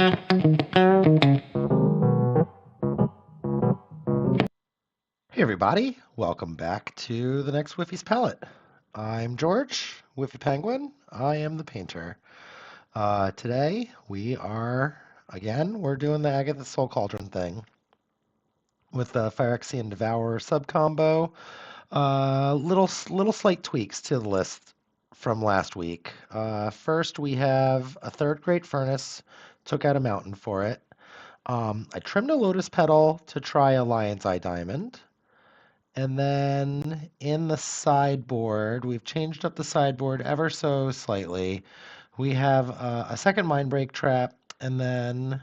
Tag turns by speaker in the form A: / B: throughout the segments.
A: Hey everybody, welcome back to the next Whiffy's Palette. I'm George, Whiffy Penguin. I am the painter. Today we're doing the Agatha Soul Cauldron thing with the Phyrexian Devourer sub combo. Little slight tweaks to the list from last week. First, we have a third Great Furnace. Took out a mountain for it. I trimmed a Lotus Petal to try a Lion's Eye Diamond. And then in the sideboard, we've changed up the sideboard ever so slightly. We have a second Mindbreak Trap, and then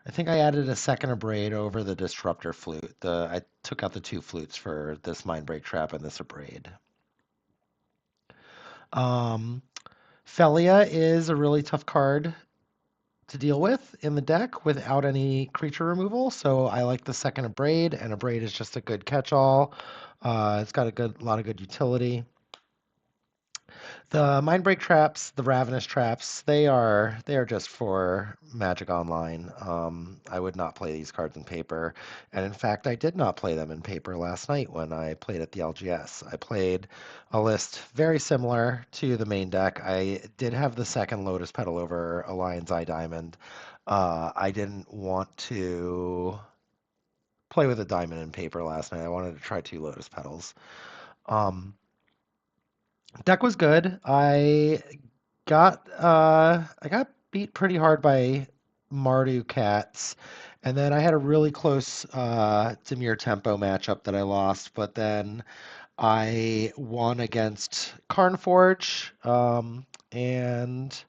A: I think I added a second Abrade over the Disruptor Flute. I took out the two flutes for this Mindbreak Trap and this Abrade. Um, Felia is a really tough card to deal with in the deck without any creature removal, so I like the second Abrade, and Abrade is just a good catch-all. It's got a lot of good utility. The Mindbreak traps, the Ravenous traps, they are just for Magic Online. I would not play these cards in paper, and in fact, I did not play them in paper last night when I played at the LGS. I played a list very similar to the main deck. I did have the second Lotus Petal over a Lion's Eye Diamond. I didn't want to play with a diamond in paper last night. I wanted to try two Lotus Petals. Um, Deck was good. I got beat pretty hard by Mardu Cats, and then I had a really close Demir Tempo matchup that I lost, but then I won against Carnforge, and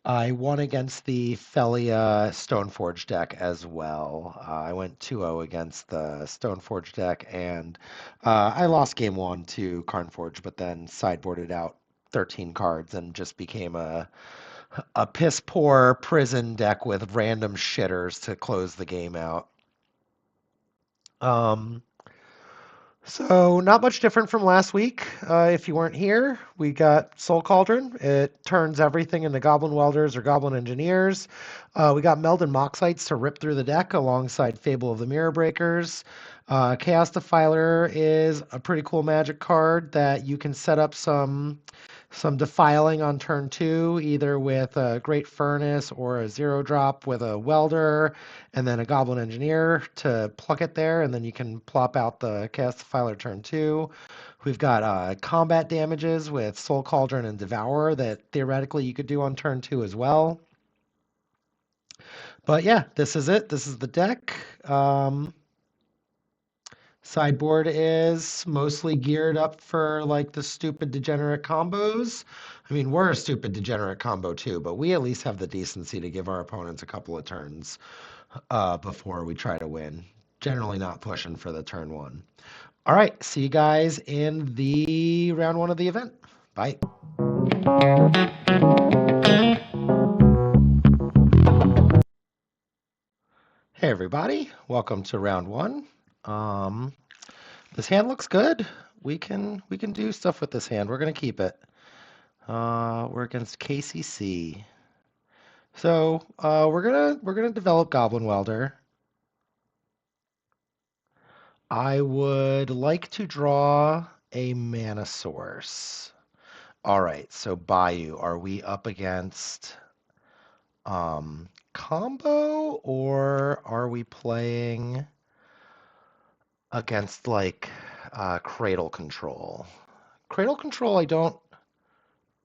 A: I won against the Felia Stoneforge deck as well. I went 2-0 against the Stoneforge deck, and I lost game one to Carnforge, but then sideboarded out 13 cards and just became a piss poor prison deck with random shitters to close the game out. Um, so not much different from last week. If you weren't here, we got Soul Cauldron. It turns everything into Goblin Welders or Goblin Engineers. We got Meldon Moxites to rip through the deck alongside Fable of the Mirror Breakers. Chaos Defiler is a pretty cool magic card that you can set up some defiling on turn two, either with a Great Furnace or a zero drop with a Welder, and then a Goblin Engineer to pluck it there, and then you can plop out the Chaos Defiler turn two. We've got combat damages with Soul Cauldron and Devourer that theoretically you could do on turn two as well. But yeah, this is it. This is the deck. Sideboard is mostly geared up for like the stupid degenerate combos. I mean, we're a stupid degenerate combo too, but we at least have the decency to give our opponents a couple of turns before we try to win. Generally not pushing for the turn one. All right, see you guys in the round one of the event. Bye. Hey everybody, welcome to round one. Um, this hand looks good. We can do stuff with this hand. We're gonna keep it. We're against KCC. So we're gonna develop Goblin Welder. I would like to draw a mana source. All right, so Bayou, are we up against combo or are we playing against like Cradle Control? Cradle Control, I don't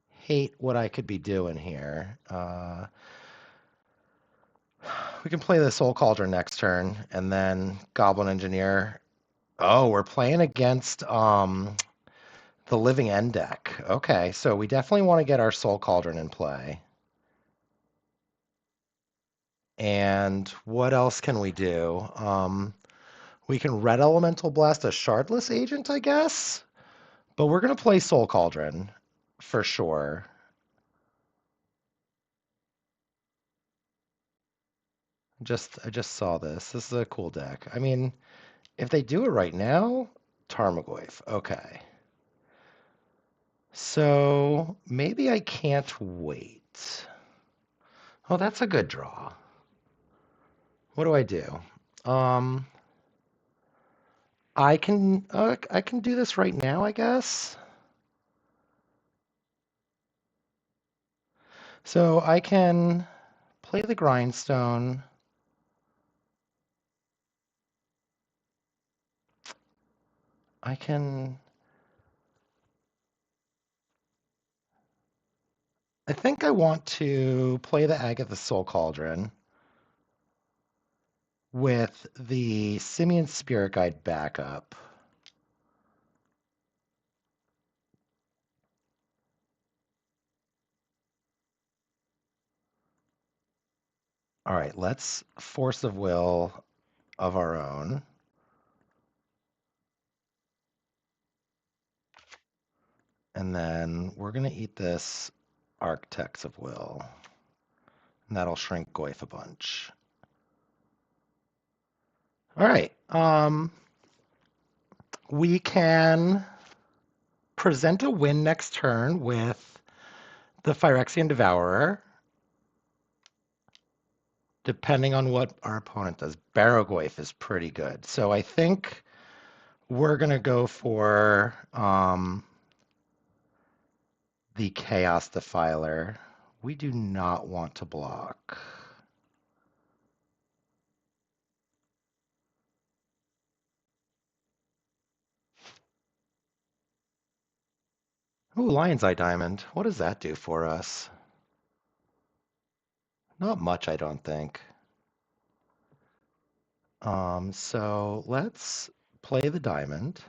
A: hate what I could be doing here. We can play the Soul Cauldron next turn, and then Goblin Engineer. Oh, we're playing against the Living End deck. Okay, so we definitely want to get our Soul Cauldron in play. And what else can we do? We can Red Elemental Blast a Shardless Agent, I guess. But we're gonna play Soul Cauldron for sure. I just saw this. This is a cool deck. I mean, if they do it right now, Tarmogoyf. Okay. So maybe I can't wait. Oh, that's a good draw. What do I do? Um, I can do this right now, I guess. So I can play the grindstone. I can. I think I want to play the Agatha Soul Cauldron with the Simian Spirit Guide backup. All right, let's Force of Will of our own. And then we're going to eat this Architects of Will. And that'll shrink Goyf a bunch. All right. We can present a win next turn with the Phyrexian Devourer, depending on what our opponent does. Barrogoyf is pretty good. So I think we're going to go for the Chaos Defiler. We do not want to block. Ooh, Lion's Eye Diamond. What does that do for us? Not much, I don't think. So let's play the diamond.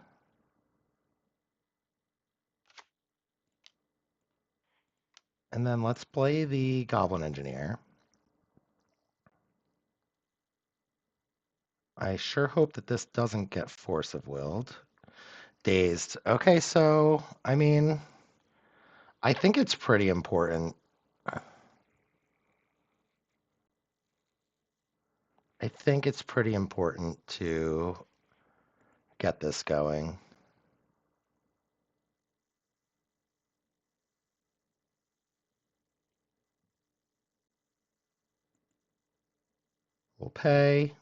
A: And then let's play the Goblin Engineer. I sure hope that this doesn't get Force of Willed. Dazed. Okay, so, I mean, I think it's pretty important. I think it's pretty important to get this going. We'll pay.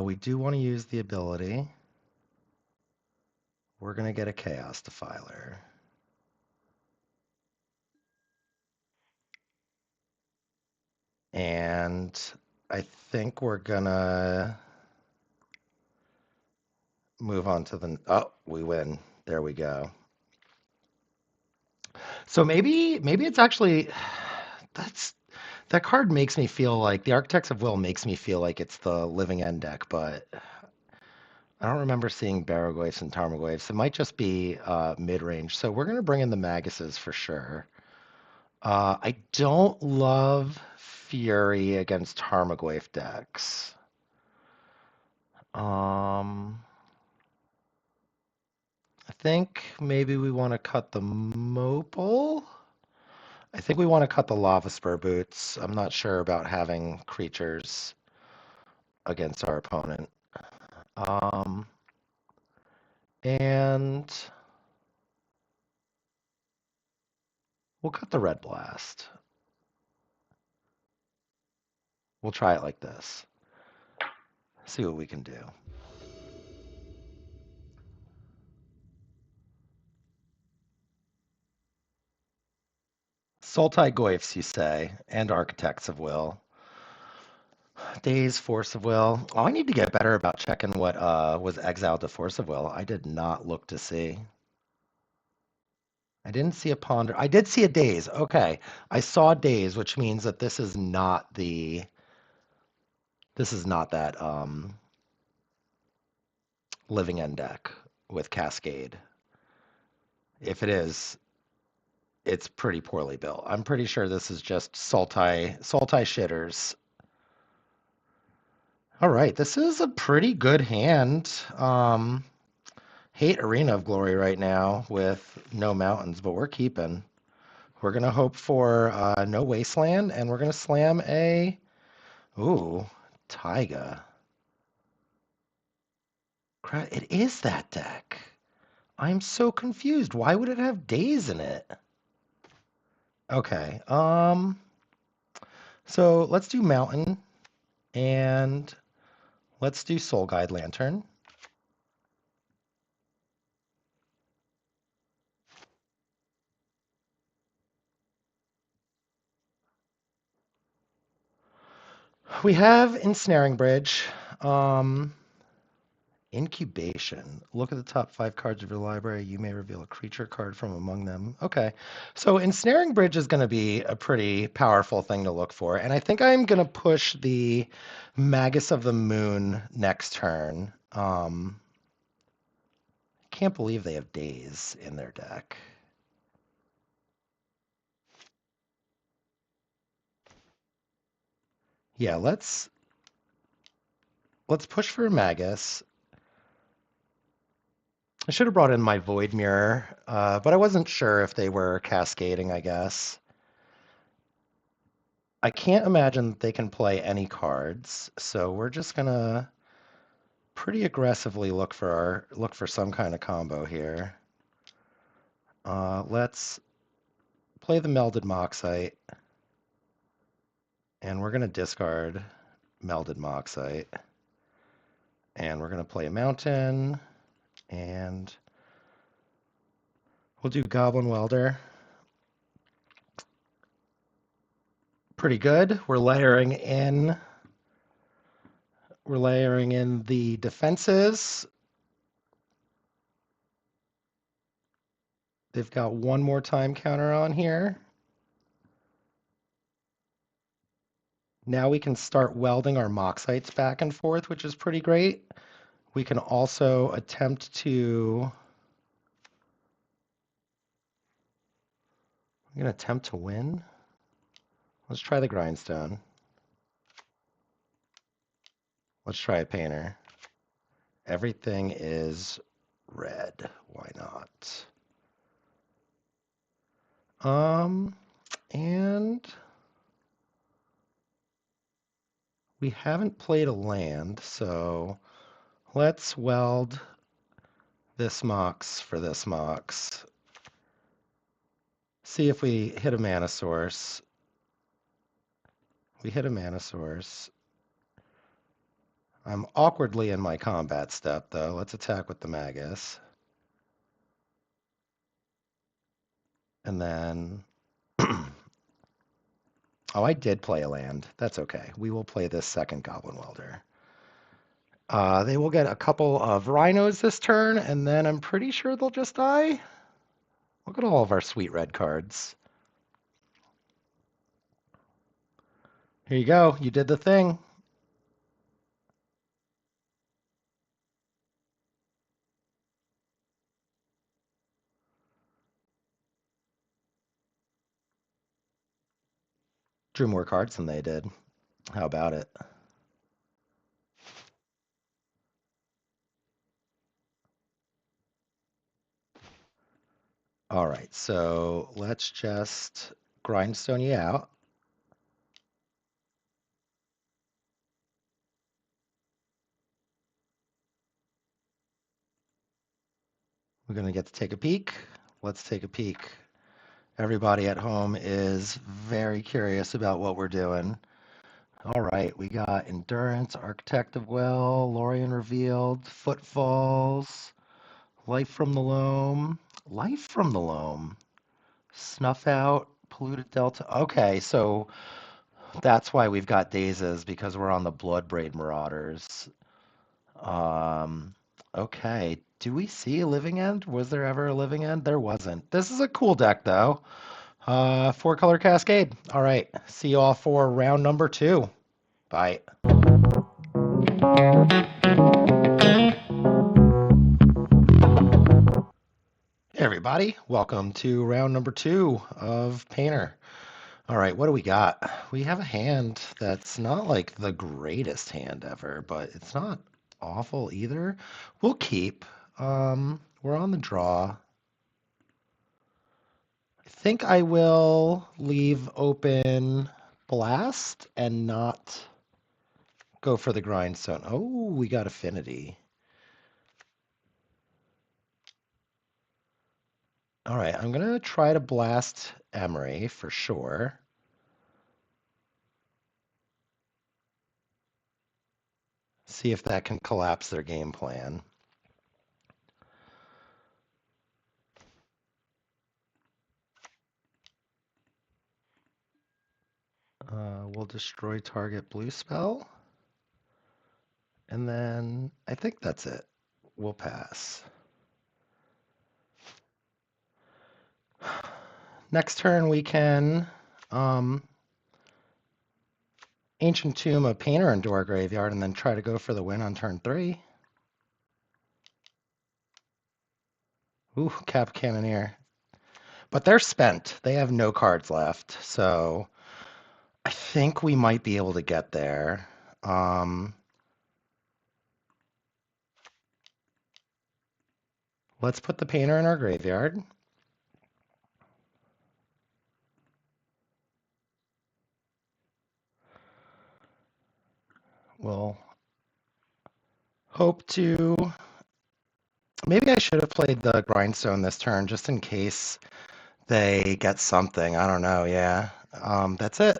A: We do want to use the ability. We're going to get a Chaos Defiler. And I think we're going to move on to the... Oh, we win. There we go. So maybe it's actually... That card makes me feel like... The Architects of Will makes me feel like it's the Living End deck, but I don't remember seeing Barrogoyfs and Tarmogoyfs. It might just be mid-range. So we're going to bring in the Maguses for sure. I don't love Fury against Tarmogoyf decks. I think maybe we want to cut the Mopal. I think we want to cut the Lava Spur Boots. I'm not sure about having creatures against our opponent. And we'll cut the Red Blast. We'll try it like this. See what we can do. Sultai Goyfs, you say, and Architects of Will. Days, Force of Will. Oh, I need to get better about checking what was exiled to Force of Will. I did not look to see. I didn't see a Ponder. I did see a Daze. Okay. I saw Daze, which means that this is not the... This is not that Living End deck with Cascade. If it is, it's pretty poorly built. I'm pretty sure this is just Sultai shitters. All right, this is a pretty good hand. Hate Arena of Glory right now with no mountains, but we're keeping. We're going to hope for no Wasteland, and we're going to slam a... Ooh, Taiga. It is that deck. I'm so confused. Why would it have Daze in it? Okay. So let's do Mountain and let's do Soul Guide Lantern. We have Ensnaring Bridge. Um, Incubation. Look at the top 5 cards of your library. You may reveal a creature card from among them. Okay. So Ensnaring Bridge is going to be a pretty powerful thing to look for. And I think I'm going to push the Magus of the Moon next turn. Can't believe they have Daze in their deck. Yeah, let's push for a Magus. I should have brought in my Void Mirror, but I wasn't sure if they were cascading, I guess. I can't imagine that they can play any cards, so we're just gonna pretty aggressively look for some kind of combo here. Let's play the Melded Moxite, and we're gonna discard Melded Moxite, and we're gonna play a Mountain, and we'll do Goblin Welder. Pretty good. We're layering in the defenses. They've got one more time counter on here. Now we can start welding our Moxites back and forth, which is pretty great. We can also attempt to... I'm going to attempt to win. Let's try the Grindstone. Let's try a Painter. Everything is red. Why not? And we haven't played a land, so let's weld this Mox for this Mox. See if we hit a Mana Source. We hit a Mana Source. I'm awkwardly in my combat step, though. Let's attack with the Magus. And then... Oh, I did play a land. That's okay. We will play this second Goblin Welder. They will get a couple of Rhinos this turn, and then I'm pretty sure they'll just die. Look at all of our sweet red cards. Here you go. You did the thing. Drew more cards than they did. How about it? All right, so let's just grindstone you out. We're going to get to take a peek. Let's take a peek. Everybody at home is very curious about what we're doing. All right, we got Endurance, Architect of Will, Lorien Revealed, Footfalls, Life from the Loam, Snuff Out, Polluted Delta. Okay, so that's why we've got Dazes, because we're on the Bloodbraid Marauders. Okay, do we see a Living End? Was there ever a Living End? There wasn't. This is a cool deck, though. 4-color Cascade. All right, see you all for round number 2. Bye. Hey everybody, welcome to round number 2 of Painter. All right, what do we got? We have a hand that's not like the greatest hand ever, but it's not awful either. We'll keep. We're on the draw. I think I will leave open Blast and not go for the Grindstone. Oh, we got Affinity. All right, I'm going to try to blast Emery for sure. See if that can collapse their game plan. We'll destroy target blue spell. And then I think that's it. We'll pass. Next turn we can Ancient Tomb a Painter into our graveyard and then try to go for the win on turn 3. Ooh, Cap Cannoneer. But they're spent. They have no cards left. So I think we might be able to get there. Let's put the Painter in our graveyard. We'll hope to... Maybe I should have played the Grindstone this turn just in case they get something. I don't know, yeah. That's it.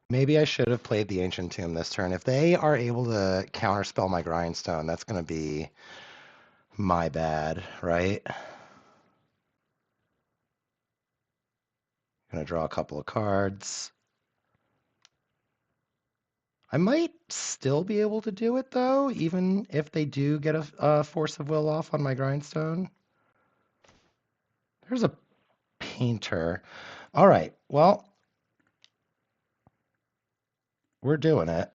A: Maybe I should have played the Ancient Tomb this turn. If they are able to counterspell my Grindstone, that's going to be my bad, right? Going to draw a couple of cards. I might still be able to do it, though, even if they do get a Force of Will off on my Grindstone. There's a Painter. All right, well, we're doing it.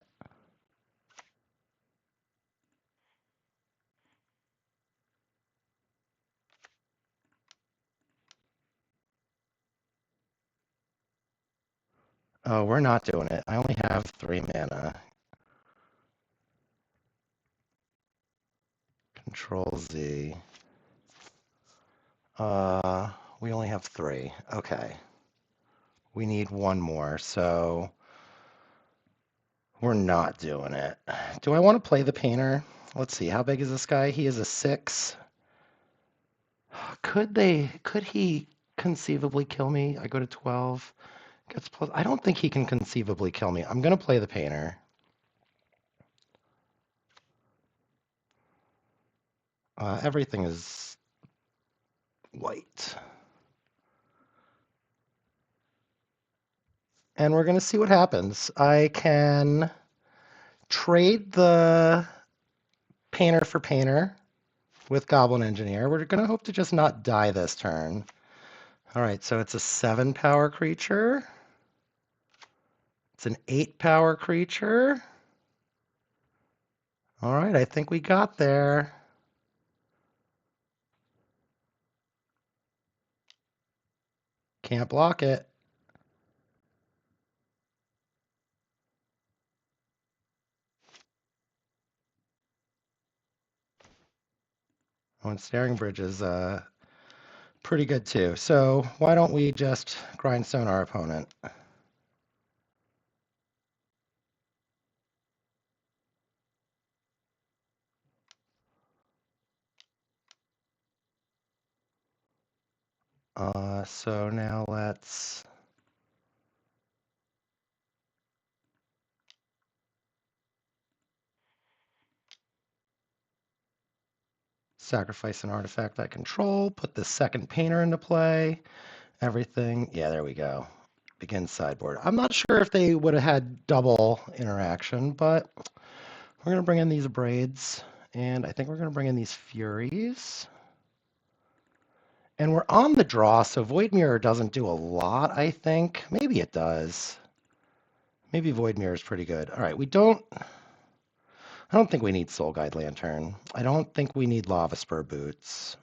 A: Oh, we're not doing it. I only have 3 mana. Control Z. We only have 3. Okay. We need 1 more, so we're not doing it. Do I want to play the Painter? Let's see. How big is this guy? He is a 6. Could he conceivably kill me? I go to 12. Gets plus. I don't think he can conceivably kill me. I'm going to play the Painter. Everything is white. And we're going to see what happens. I can trade the Painter for Painter with Goblin Engineer. We're going to hope to just not die this turn. All right, so it's a 7 power creature. It's an 8 power creature. All right, I think we got there. Can't block it. Oh, and Staring Bridge is pretty good too. So why don't we just grindstone our opponent? So now let's sacrifice an artifact I control, put the second Painter into play, everything. Yeah, there we go. Begin sideboard. I'm not sure if they would have had double interaction, but we're going to bring in these Braids, and I think we're going to bring in these Furies. And we're on the draw, so Void Mirror doesn't do a lot, I think. Maybe it does. Maybe Void Mirror is pretty good. All right, I don't think we need Soul Guide Lantern. I don't think we need Lava Spur Boots.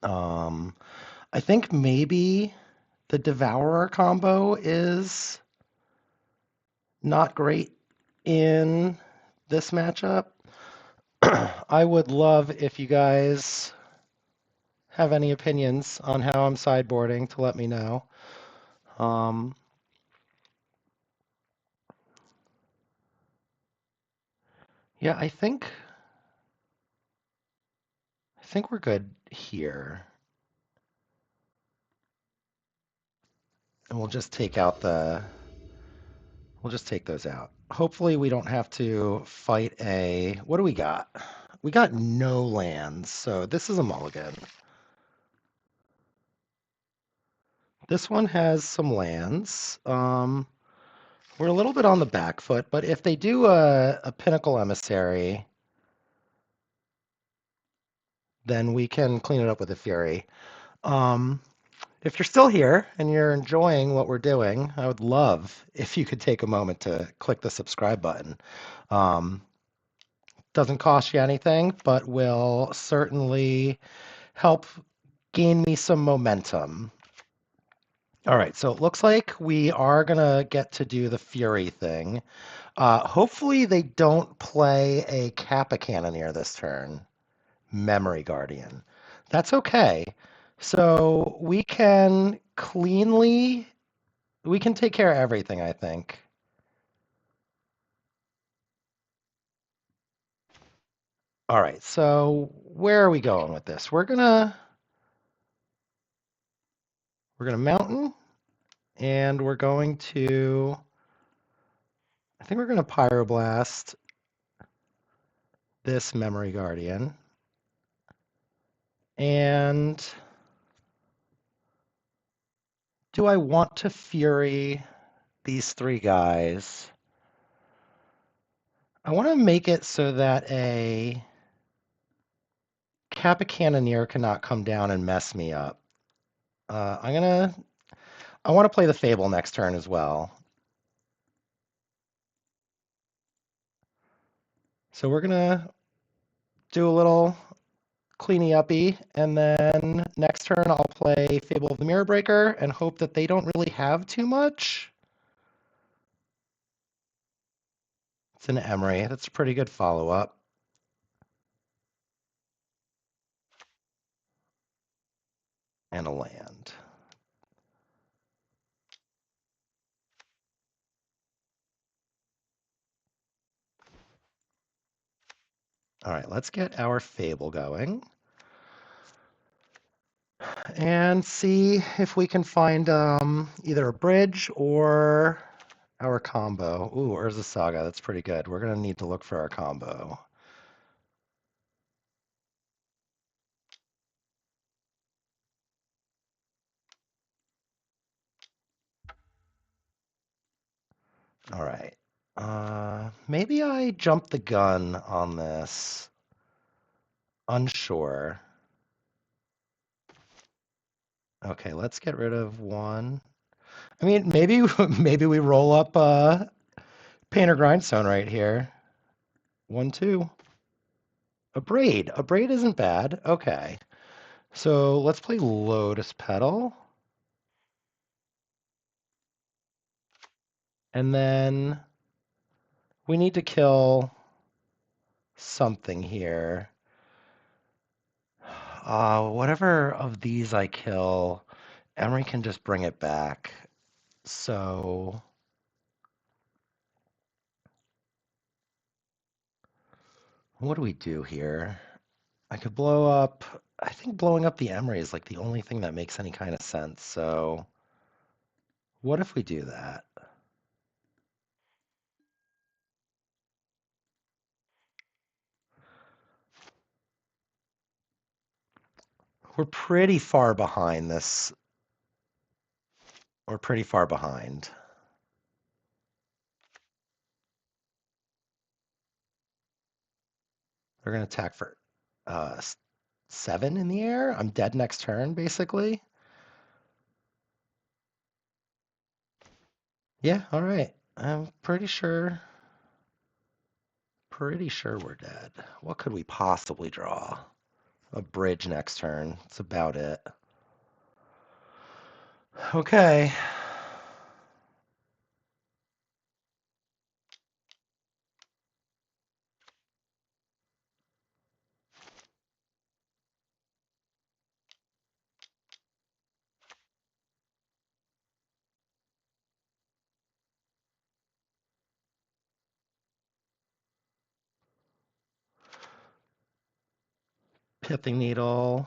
A: I think maybe the Devourer combo is not great in this matchup. I would love if you guys have any opinions on how I'm sideboarding to let me know. Yeah, I think think we're good here. And we'll just take those out. Hopefully we don't have to fight what do we got? We got no lands, so this is a mulligan. This one has some lands. We're a little bit on the back foot, but if they do a Pinnacle Emissary, then we can clean it up with a Fury. If you're still here and you're enjoying what we're doing, I would love if you could take a moment to click the subscribe button. Doesn't cost you anything, but will certainly help gain me some momentum. All right, so it looks like we are going to get to do the Fury thing. Hopefully they don't play a Kappa Cannoneer this turn. Memory Guardian. That's okay. So we can take care of everything, I think. All right, so where are we going with this? We're gonna mountain, and we're going to, I think we're gonna Pyroblast this Memory Guardian. And do I want to Fury these three guys? I want to make it so that a Kappa Cannoneer cannot come down and mess me up. I want to play the Fable next turn as well. So we're gonna do a little cleany uppy, and then next turn I'll play Fable of the Mirror Breaker and hope that they don't really have too much. It's an Emery. That's a pretty good follow-up. And a land. All right, let's get our Fable going. And see if we can find either a bridge or our combo. Ooh, Urza Saga. That's pretty good. We're going to need to look for our combo. All right. Maybe I jumped the gun on this. Unsure. Okay, let's get rid of one. I mean, maybe maybe we roll up Painter Grindstone right here. 1-2. A braid. A braid isn't bad. Okay. So let's play Lotus Petal. And then we need to kill something here. Whatever of these I kill, Emery can just bring it back. So what do we do here? I could blow up. I think blowing up the Emery is like the only thing that makes any kind of sense. So what if we do that? We're pretty far behind this. We're pretty far behind. They're going to attack for 7 in the air. I'm dead next turn, basically. Yeah, all right. I'm pretty sure we're dead. What could we possibly draw? A bridge next turn. That's about it. Okay. Pithing Needle.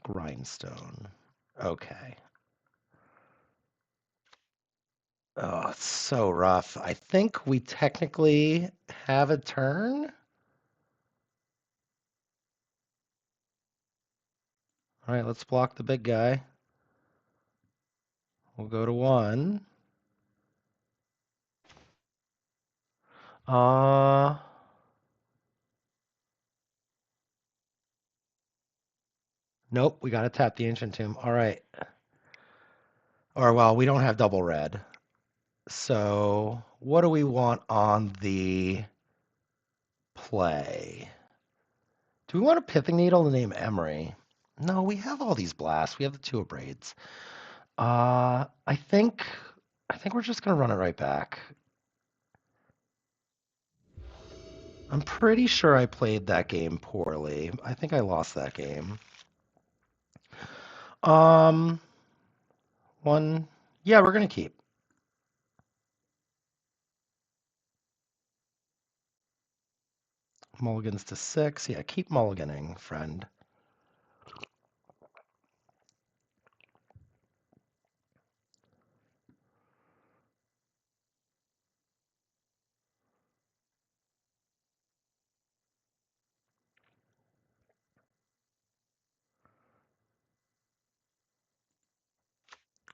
A: Grindstone. Okay. Oh, it's so rough. I think we technically have a turn. All right, let's block the big guy. We'll go to 1. Uh, nope, we got to tap the Ancient Tomb. All right. Or, well, we don't have double red. So, what do we want on the play? Do we want a Pithing Needle to name Emery? No, we have all these blasts. We have the 2 of Braids. I think we're just gonna run it right back. I'm pretty sure I played that game poorly. I think I lost that game. Um, 1. Yeah, we're gonna keep. Mulligans to 6. Yeah, keep mulliganing, friend.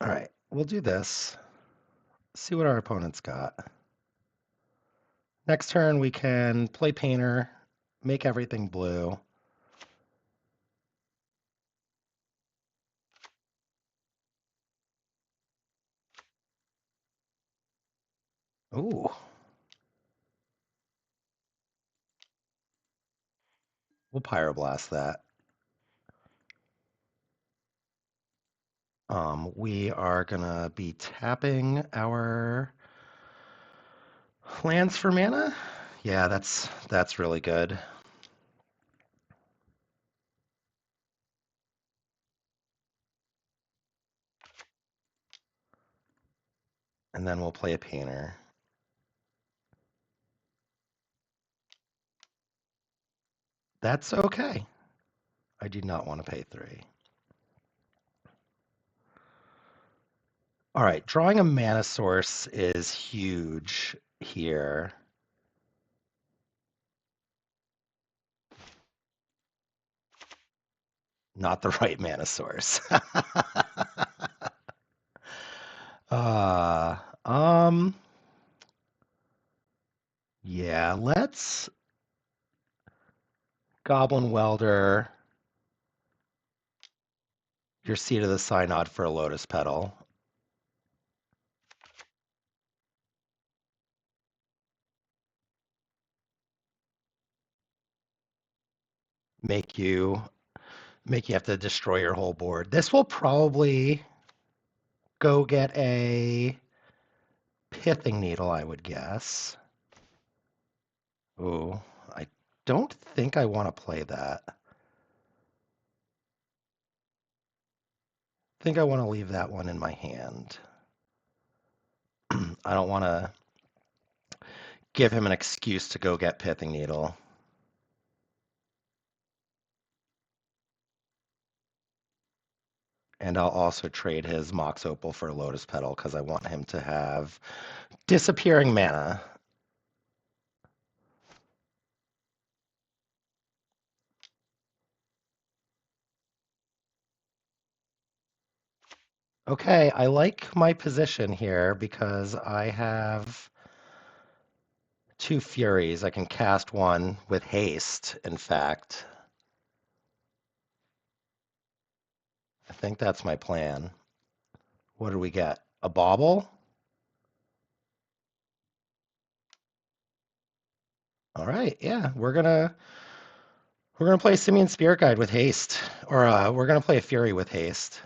A: All right, we'll do this. See what our opponent's got. Next turn, we can play Painter, make everything blue. Ooh. We'll Pyroblast that. We are gonna be tapping our lands for mana. Yeah, that's really good. And then we'll play a Painter. That's okay. I do not want to pay 3. All right, drawing a mana source is huge here. Not the right mana source. uh, um, yeah, let's Goblin Welder your Seat of the Synod for a Lotus Petal. Make you have to destroy your whole board. This will probably go get a Pithing Needle, I would guess. Ooh, I don't think I want to play that. I think I want to leave that one in my hand. I don't want to give him an excuse to go get Pithing Needle. And I'll also trade his Mox Opal for a Lotus Petal because I want him to have disappearing mana. Okay, I like my position here because I have 2 Furies. I can cast one with haste, in fact. I think that's my plan. What do we get? A Bauble? All right, yeah, we're gonna play Simian Spirit Guide with haste, or we're gonna play a Fury with haste.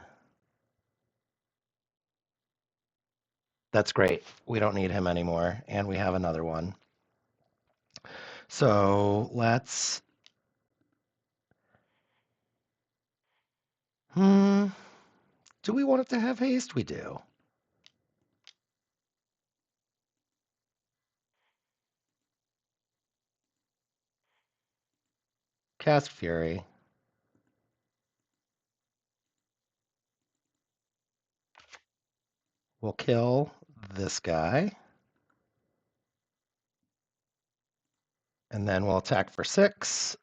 A: That's great. We don't need him anymore, and we have another one. So let's. Do we want it to have haste? We do. Cast Fury. We'll kill this guy. And then we'll attack for 6.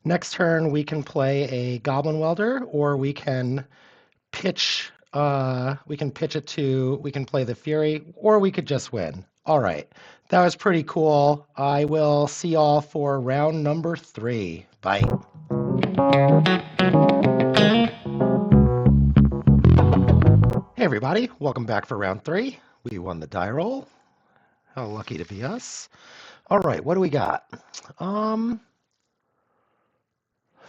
A: Next turn, we can play a Goblin Welder, or we can pitch. We can pitch it to. We can play the Fury, or we could just win. All right, that was pretty cool. I will see y'all for round number 3. Bye. Hey everybody, welcome back for round 3. We won the die roll. How lucky to be us. All right, what do we got?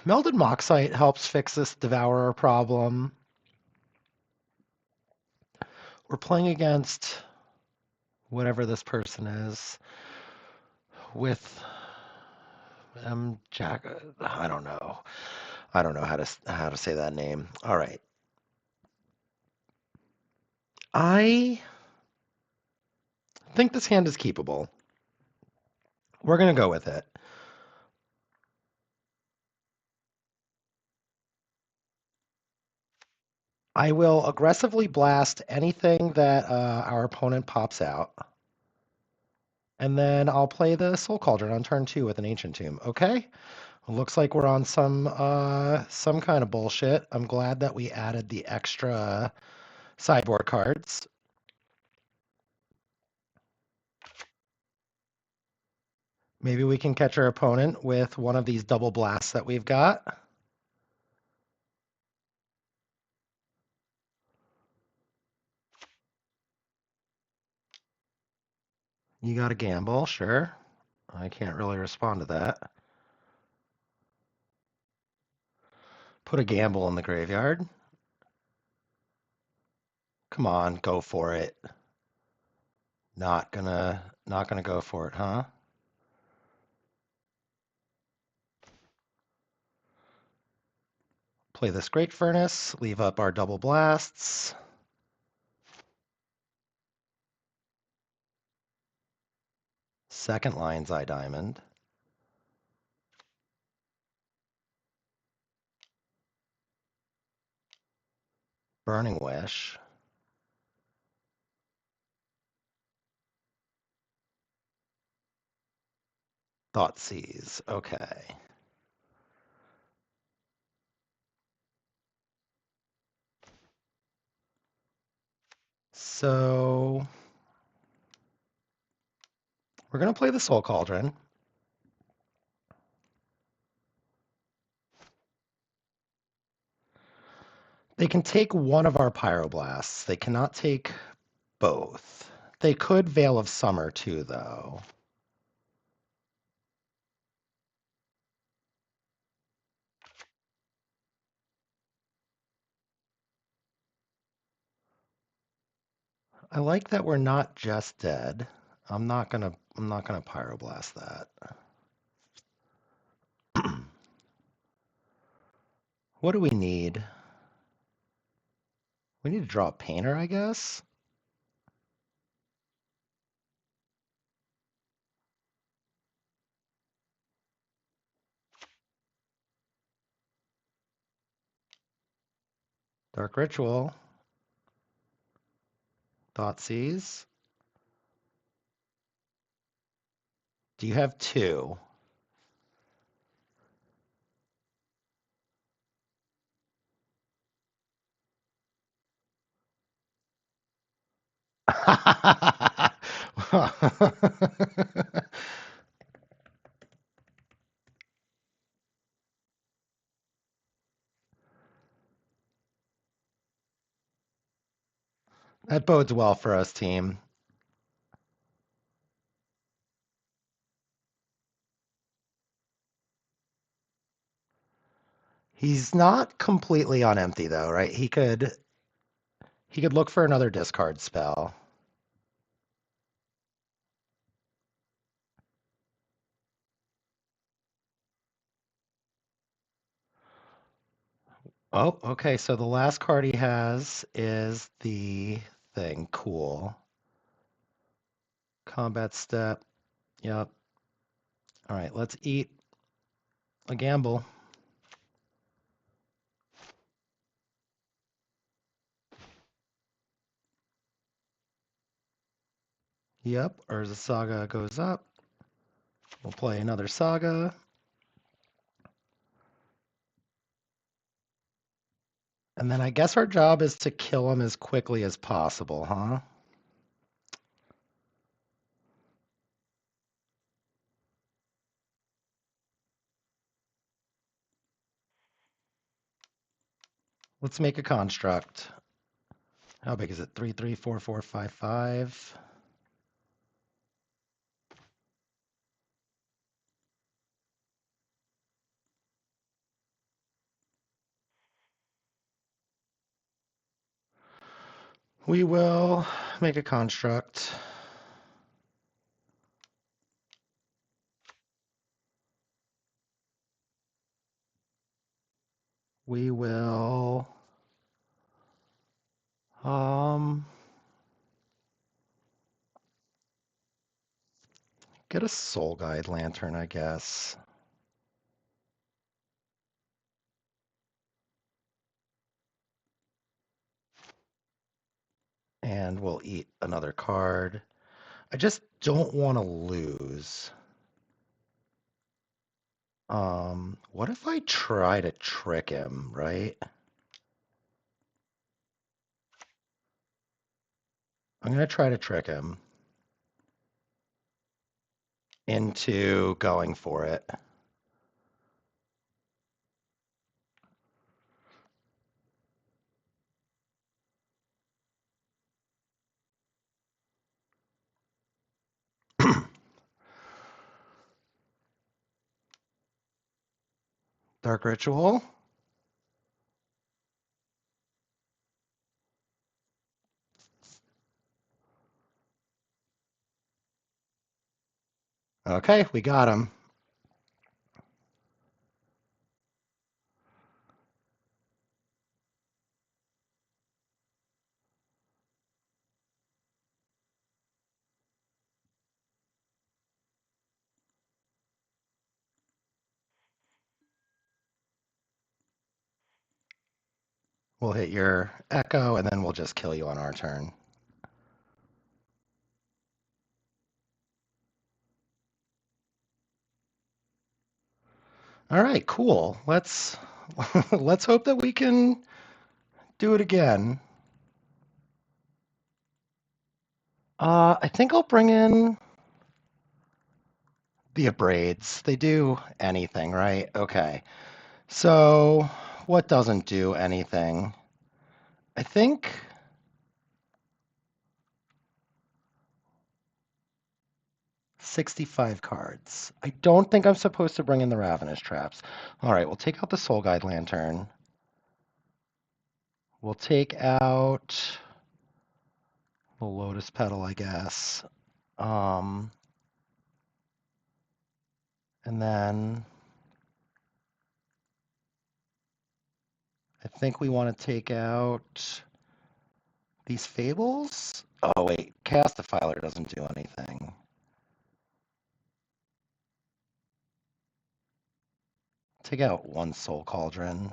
A: Melded Moxite helps fix this Devourer problem. We're playing against whatever this person is with Jack. I don't know. I don't know how to say that name. All right. I think this hand is keepable. We're going to go with it. I will aggressively blast anything that our opponent pops out. And then I'll play the Soul Cauldron on turn 2 with an Ancient Tomb. Okay? Looks like we're on some kind of bullshit. I'm glad that we added the extra sideboard cards. Maybe we can catch our opponent with one of these double blasts that we've got. You got a gamble, sure. I can't really respond to that. Put a gamble in the graveyard. Come on, go for it. Not gonna go for it, huh? Play this Great Furnace, leave up our double blasts. Second Lion's Eye Diamond. Burning Wish. Thoughtseize, okay. So we're going to play the Soul Cauldron. They can take one of our Pyroblasts. They cannot take both. They could Veil of Summer too, though. I like that we're not just dead. I'm not gonna Pyroblast that. What do we need? We need to draw a Painter, I guess. Dark Ritual. Thoughtseize. Do you have 2? That bodes well for us, team. He's not completely on empty though, right? He could look for another discard spell. Oh, okay. So the last card he has is the thing. Cool. Combat step. Yep. All right, let's eat a gamble. Yep, Urza Saga goes up. We'll play another Saga. And then I guess our job is to kill him as quickly as possible, huh? Let's make a construct. How big is it? 3, 3, 4, 4, 5, 5. We will make a construct. We will get a Soul Guide Lantern, I guess. And we'll eat another card. I just don't want to lose. What if I try to trick him, right? I'm going to try to trick him into going for it. Dark Ritual. Okay, we got him. We'll hit your Echo, and then we'll just kill you on our turn. All right, cool. Let's let's hope that we can do it again. I think I'll bring in the Abrades. They do anything, right? Okay. So what doesn't do anything? I think 65 cards. I don't think I'm supposed to bring in the Ravenous Traps. All right, we'll take out the Soul Guide Lantern. We'll take out the Lotus Petal, I guess. And then I think we want to take out these Fables. Oh, wait, Chaos Defiler doesn't do anything. Take out one Soul Cauldron.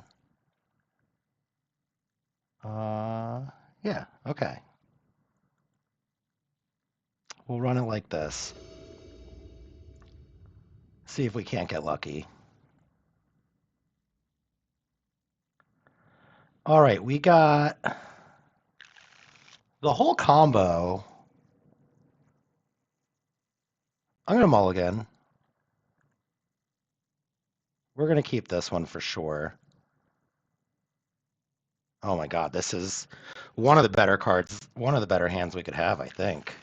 A: Yeah, okay. We'll run it like this. See if we can't get lucky. All right, we got the whole combo. I'm going to mulligan. We're going to keep this one for sure. Oh my god, this is one of the better cards, one of the better hands we could have, I think.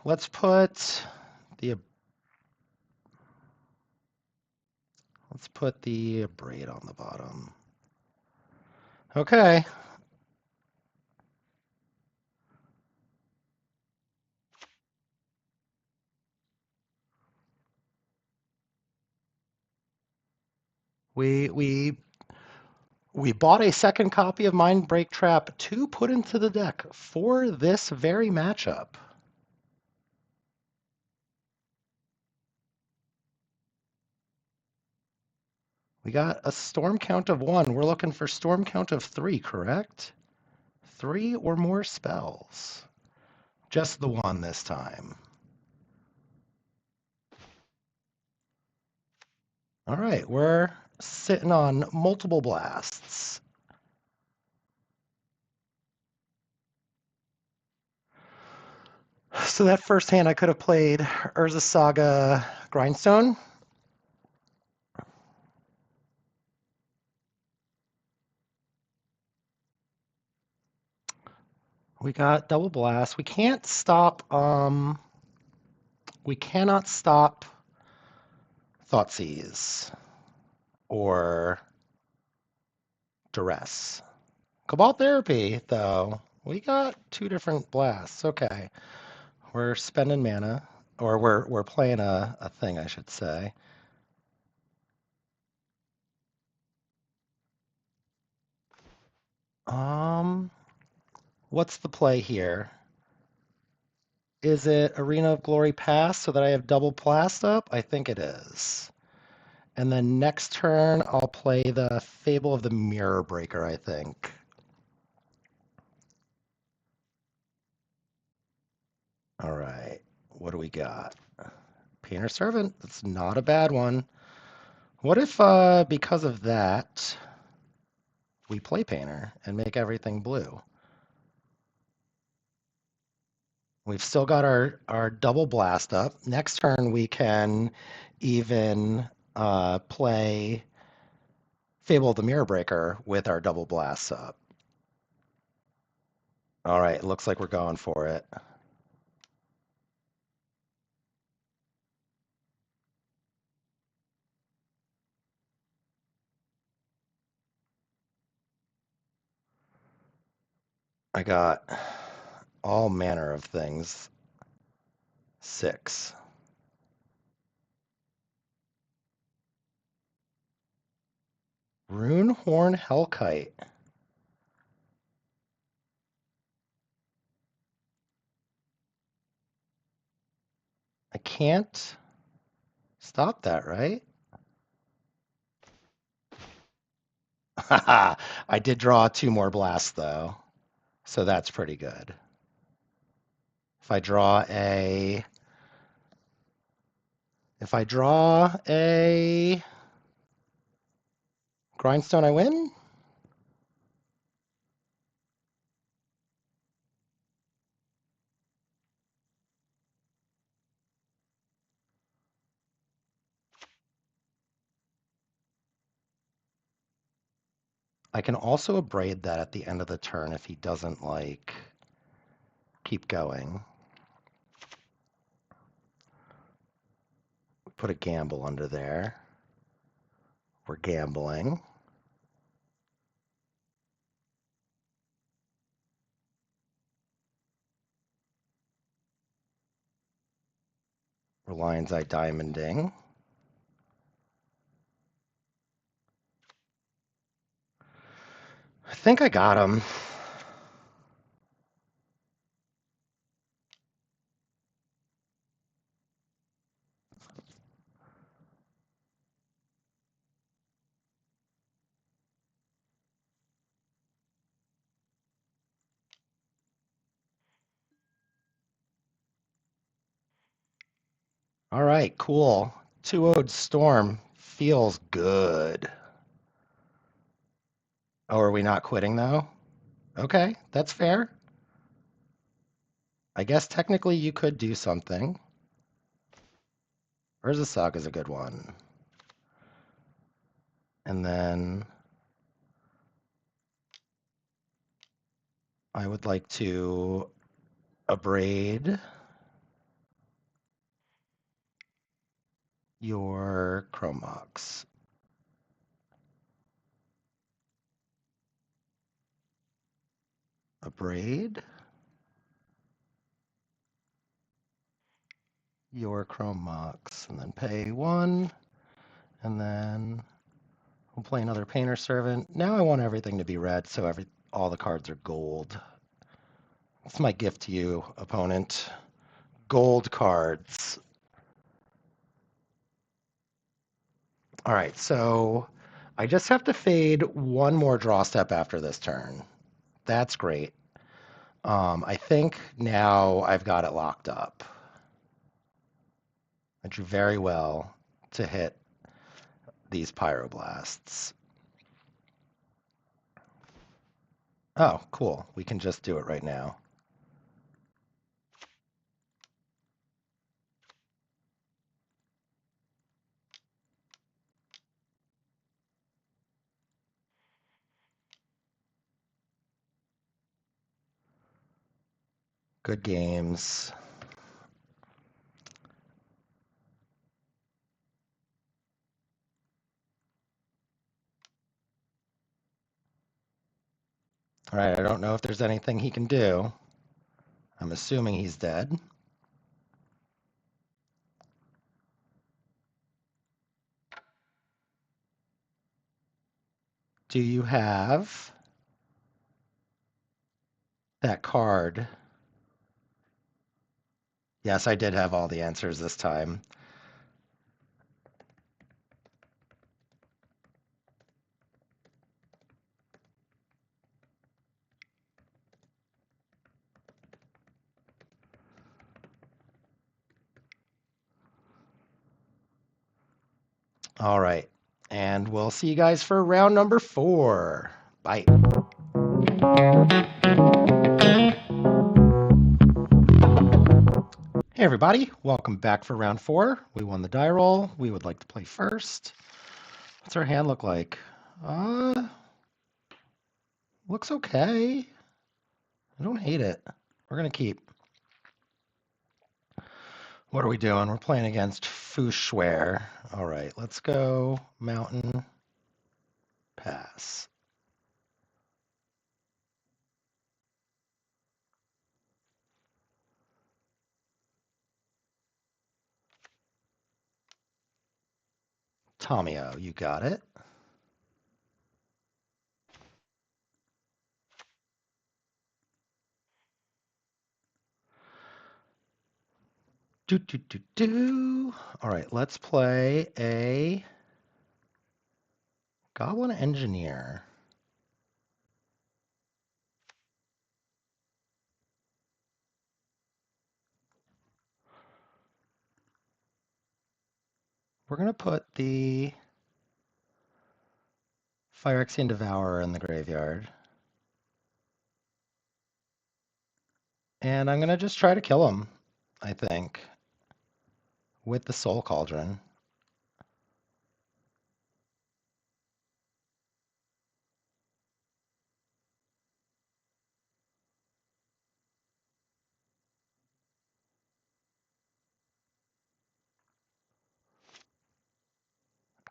A: Let's put the braid on the bottom. Okay. We We bought a second copy of Mindbreak Trap to put into the deck for this very matchup. We got a storm count of 1. We're looking for storm count of 3, correct? 3 or more spells. Just the 1 this time. All right, we're sitting on multiple blasts. So that first hand I could have played Urza Saga Grindstone. We got double blast. We can't stop we cannot stop Thoughtseize or Duress. Cabal Therapy, though, we got 2 different blasts. Okay. We're spending mana. Or we're playing a thing, I should say. What's the play here? Is it Arena of Glory Pass so that I have double blast up? I think it is. And then next turn, I'll play the Fable of the Mirror Breaker, I think. All right. What do we got? Painter Servant. That's not a bad one. What if, because of that, we play Painter and make everything blue? We've still got our double blast up. Next turn, we can even play Fable of the Mirror Breaker with our double blasts up. All right, looks like we're going for it. I got all manner of things. 6. Runehorn Hellkite. I can't stop that, right? I did draw 2 more blasts, though, so that's pretty good. If I draw a Grindstone, I win? I can also abrade that at the end of the turn if he doesn't, like, keep going. Put a gamble under there. We're gambling. Lion's Eye Diamonding. I think I got him. All right, cool. 2-0'd Storm feels good. Oh, are we not quitting though? Okay, that's fair. I guess technically you could do something. Urza Saga is a good one. And then I would like to abrade your Chromox. Abrade your Chromox, and then pay 1, and then We'll play another Painter Servant. Now I want everything to be red, so all the cards are gold. That's my gift to you, opponent. Gold cards. All right, so I just have to fade one more draw step after this turn. That's great. I think now I've got it locked up. I drew very well to hit these pyroblasts. Oh, cool. We can just do it right now. Good games. All right, I don't know if there's anything he can do. I'm assuming he's dead. Do you have that card? Yes, I did have all the answers this time. All right, and we'll see you guys for round number 4. Bye. Hey everybody, welcome back for round 4. We won the die roll. We would like to play first. What's our hand look like? Looks okay. I don't hate it. We're gonna keep. What are we doing? We're playing against Fushware. All right, let's go mountain, pass. Tomio, you got it. Do. All right, let's play a Goblin Engineer. We're going to put the Phyrexian Devourer in the graveyard. And I'm going to just try to kill him, I think, with the Soul Cauldron.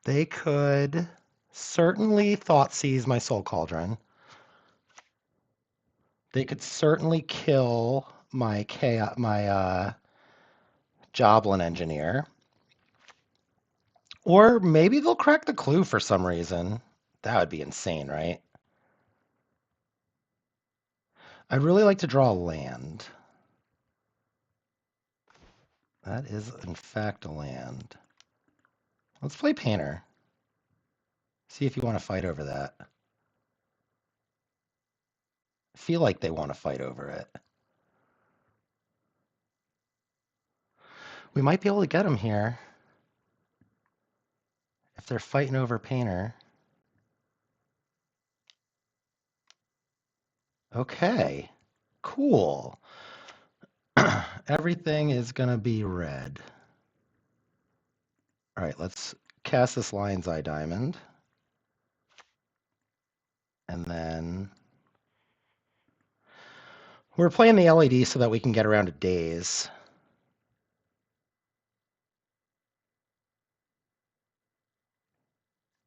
A: They could certainly Thoughtseize my Soul Cauldron. They could certainly kill my Joblin Engineer. Or maybe they'll crack the clue for some reason. That would be insane, right? I'd really like to draw a land. That is, in fact, a land. Let's play Painter. See if you want to fight over that. I feel like they want to fight over it. We might be able to get them here. If they're fighting over Painter. Okay, cool. Everything is going to be red. All right, let's cast this Lion's Eye Diamond. And then we're playing the LED so that we can get around to days.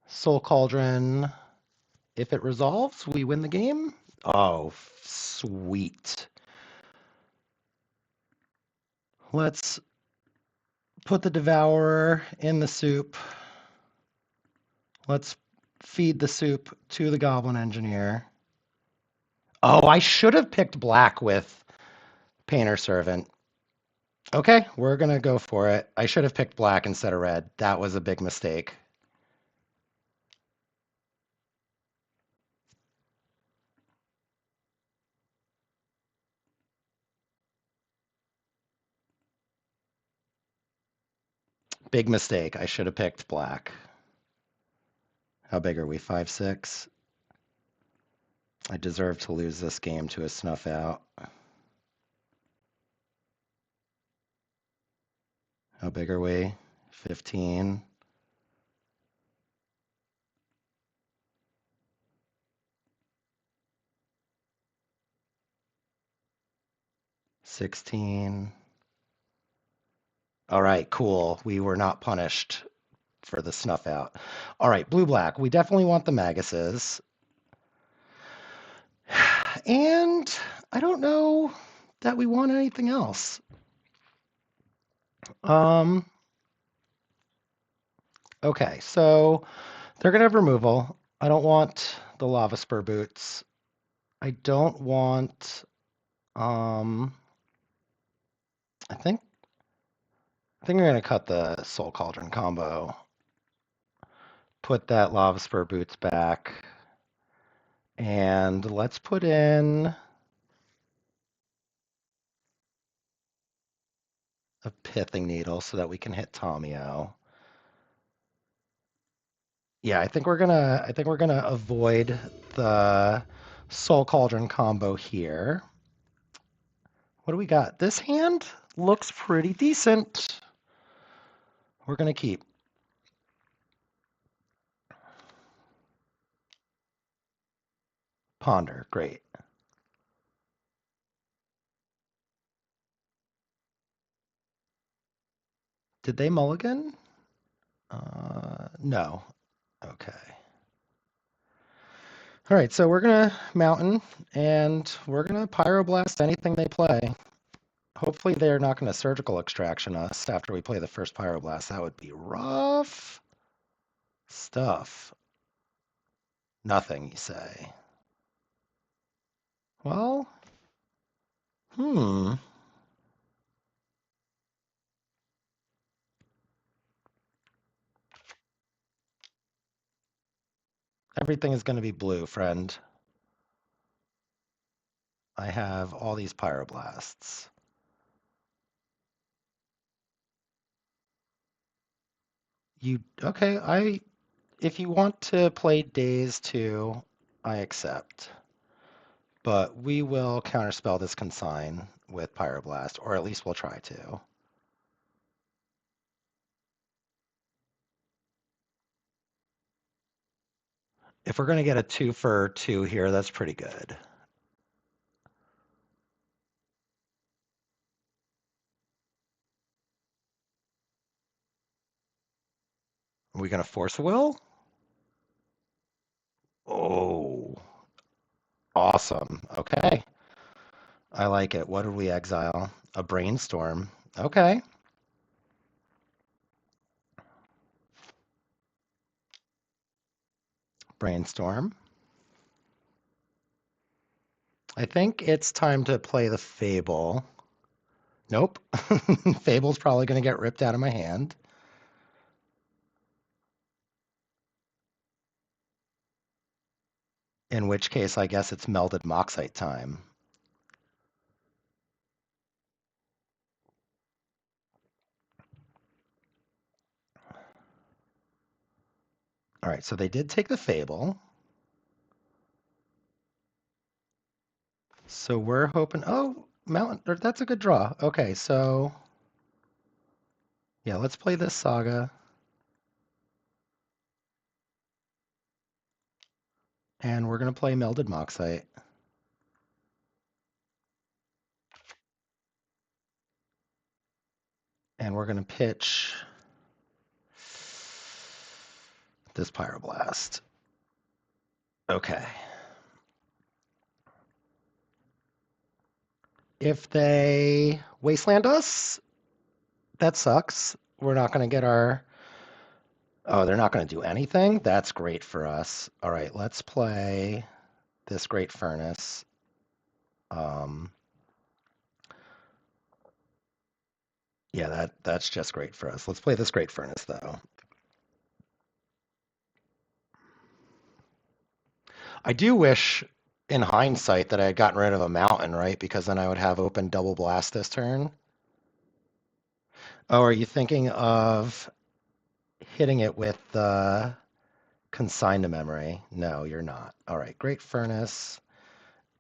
A: Soul Cauldron. If it resolves, we win the game. Oh, sweet. Let's put the Devourer in the soup. Let's feed the soup to the Goblin Engineer. Oh, I should have picked black with Painter Servant. Okay, we're going to go for it. I should have picked black instead of red. That was a big mistake. Big mistake. I should have picked black. How big are we? 5-6? I deserve to lose this game to a snuff out. How big are we? 15. 16. All right, cool. We were not punished for the snuff out. All right, blue-black. We definitely want the Maguses. And I don't know that we want anything else. Okay, so they're going to have removal. I don't want the Lava Spur Boots. I don't want, I think I'm going to cut the Soul Cauldron combo. Put that Lava Spur Boots back. And let's put in a Pithing Needle so that we can hit Tomio. Yeah, I think we're gonna avoid the Soul Cauldron combo here. What do we got? This hand looks pretty decent. We're gonna keep. Ponder, great. Did they mulligan? No. Okay. All right, so we're gonna Mountain, and we're gonna Pyroblast anything they play. Hopefully they're not gonna Surgical Extraction us after we play the first Pyroblast. That would be rough stuff. Nothing, you say? Well, Everything is going to be blue, friend. I have all these Pyroblasts. Okay, if you want to play Daze too, I accept. But we will counterspell this Consign with Pyroblast, or at least we'll try to. If we're going to get a 2 for 2 here, that's pretty good. Are we going to Force a Will? Oh, awesome. Okay. I like it. What did we exile? A Brainstorm. Okay. Brainstorm. I think it's time to play the Fable. Nope. Fable's probably going to get ripped out of my hand. In which case, I guess it's Melted Moxite time. All right, so they did take the Fable. So we're hoping, oh, Mountain, that's a good draw. Okay, so yeah, let's play this Saga. And we're going to play Melted Moxite. And we're going to pitch this Pyroblast. Okay. If they Wasteland us, that sucks. We're not going to get our Oh, they're not going to do anything? That's great for us. All right, let's play this Great Furnace. Um, yeah, that's just great for us. Let's play this Great Furnace, though. I do wish, in hindsight, that I had gotten rid of a mountain, right? Because then I would have open double blast this turn. Oh, are you thinking of hitting it with the consign to memory? No, you're not. All right, Great Furnace.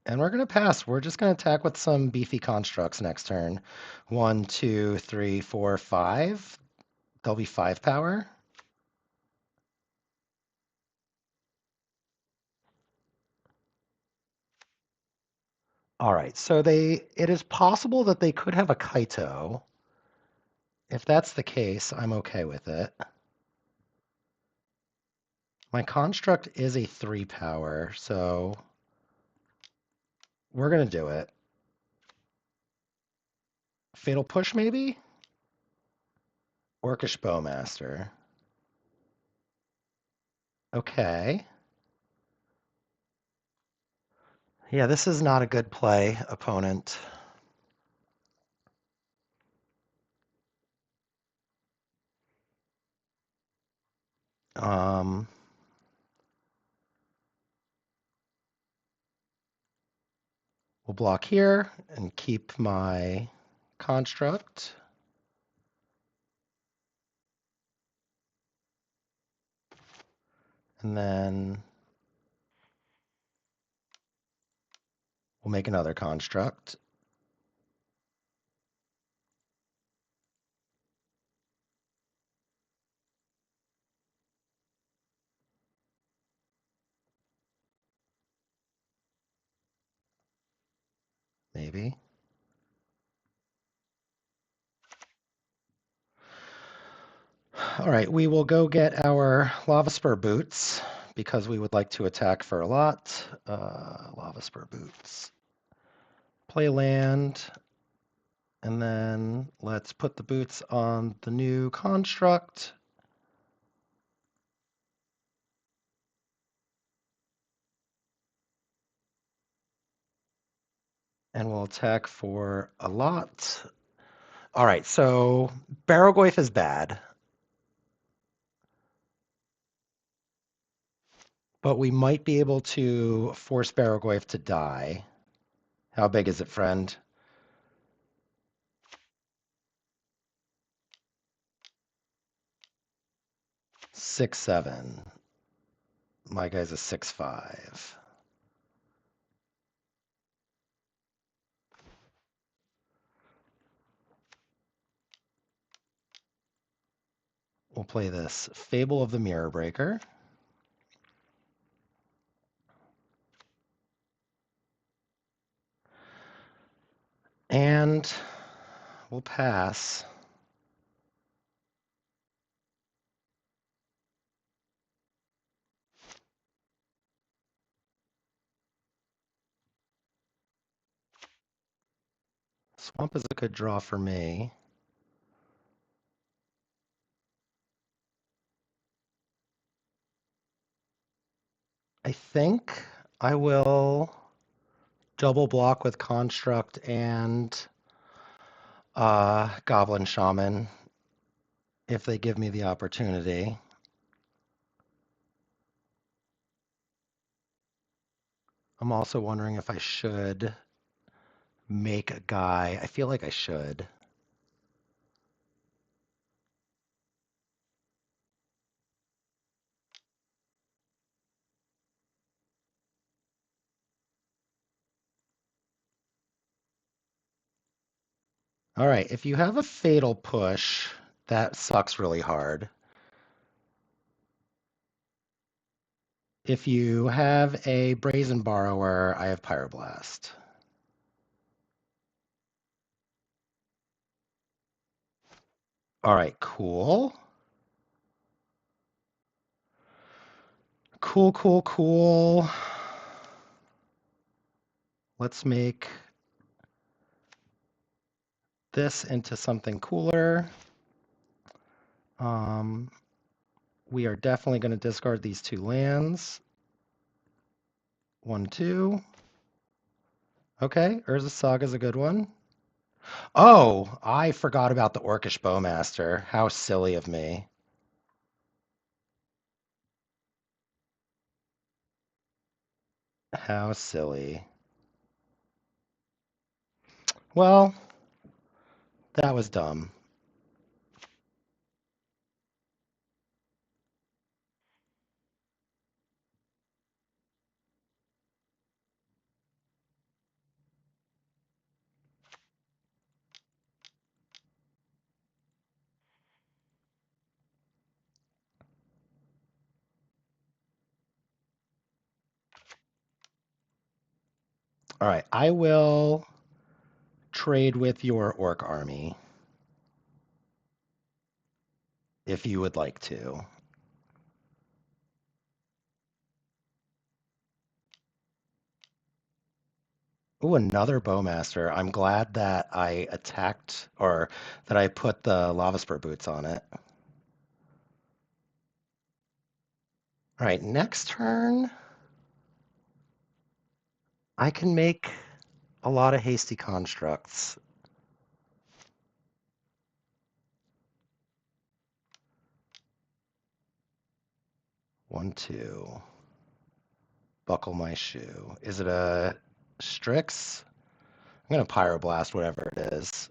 A: And we're going to pass. We're just going to attack with some beefy constructs next turn. 1, 2, 3, 4, 5. They'll be 5 power. All right, so it is possible that they could have a Kaito. If that's the case, I'm okay with it. My construct is a 3 power, so we're going to do it. Fatal Push, maybe? Orcish Bowmaster. Okay. Yeah, this is not a good play, opponent. Um, we'll block here and keep my construct. And then we'll make another construct. Maybe. All right, we will go get our Lava Spur boots because we would like to attack for a lot. Lava Spur boots. Play land, and then let's put the boots on the new construct. And we'll attack for a lot. All right, so Barrowgoyf is bad, but we might be able to force Barrowgoyf to die. How big is it, friend? 6'7". My guy's a 6'5". We'll play this Fable of the Mirror Breaker. And we'll pass. Swamp is a good draw for me. I think I will double block with Construct and Goblin Shaman if they give me the opportunity. I'm also wondering if I should make a guy. I feel like I should. All right, if you have a Fatal Push, that sucks really hard. If you have a Brazen Borrower, I have Pyroblast. All right, cool. Cool, cool, cool. Let's make this into something cooler. we are definitely going to discard these 2 lands. 1, 2. Okay, Urza Saga's a good one. Oh, I forgot about the Orcish Bowmaster. How silly of me. How silly. Well, that was dumb. All right, I will trade with your Orc army if you would like to. Ooh, another Bowmaster. I'm glad that I attacked or that I put the Lava Spur boots on it. All right, next turn, I can make a lot of hasty constructs. One, two. Buckle my shoe. Is it a Strix? I'm going to Pyroblast whatever it is.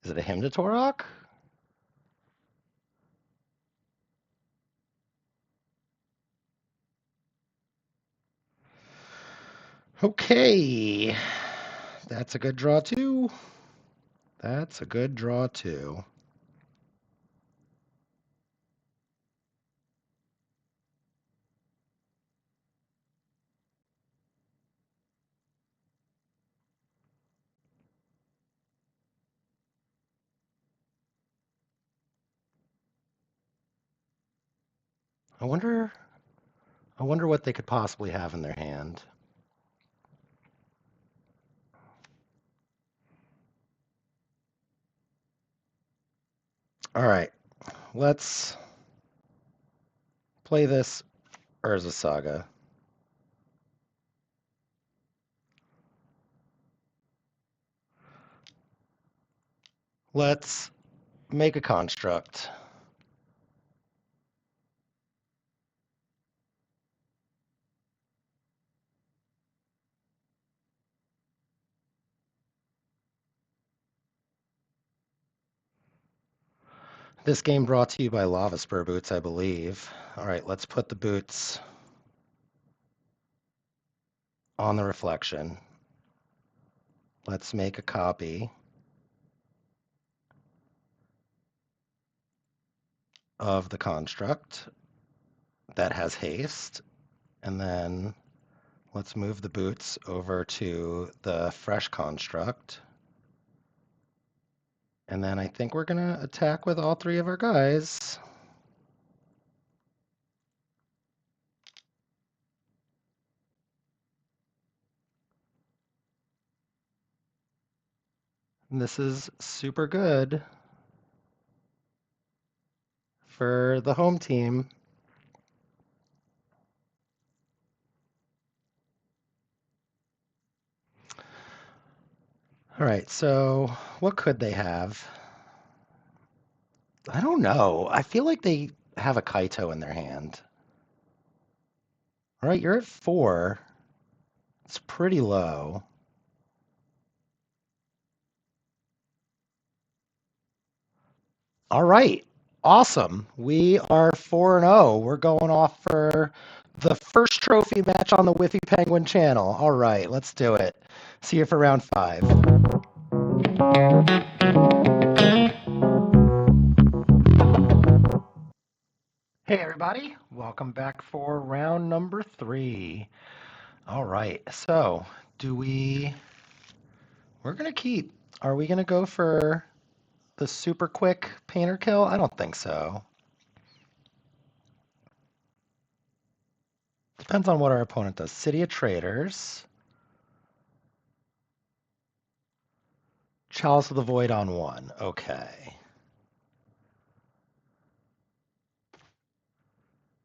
A: Is it a Hymn to Torok? Okay. That's a good draw, too. That's a good draw, too. I wonder what they could possibly have in their hand. All right. Let's play this Urza Saga. Let's make a construct. This game brought to you by Lava Spur Boots, I believe. All right, let's put the boots on the reflection. Let's make a copy of the construct that has haste. And then let's move the boots over to the fresh construct. And then I think we're going to attack with all 3 of our guys. And this is super good for the home team. All right, so what could they have? I don't know. I feel like they have a Kaito in their hand. All right, you're at 4. It's pretty low. All right, awesome. We are 4-0. We're going off for the first trophy match on the Whiffy Penguin channel. All right, let's do it. See you for round 5. Hey everybody, welcome back for round number 3. All right, so we're gonna keep, are we gonna go for the super quick painter kill? I don't think so. Depends on what our opponent does. City of Traders. Chalice of the Void on 1. Okay.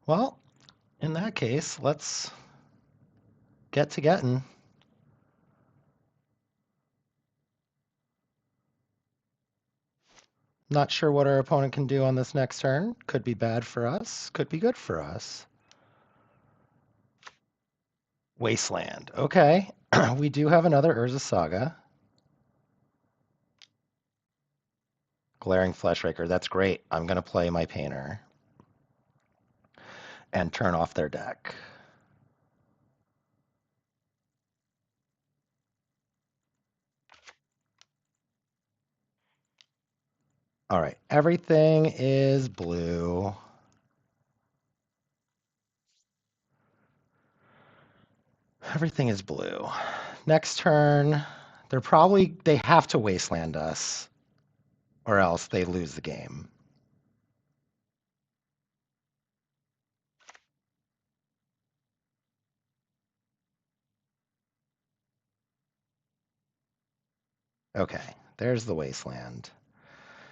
A: Well, in that case, let's get to getting. Not sure what our opponent can do on this next turn. Could be bad for us, could be good for us. Wasteland. Okay. We do have another Urza Saga. Glaring Fleshraker. That's great. I'm going to play my Painter and turn off their deck. All right. Everything is blue. Everything is blue. Next turn, they have to Wasteland us, or else they lose the game. Okay, there's the Wasteland.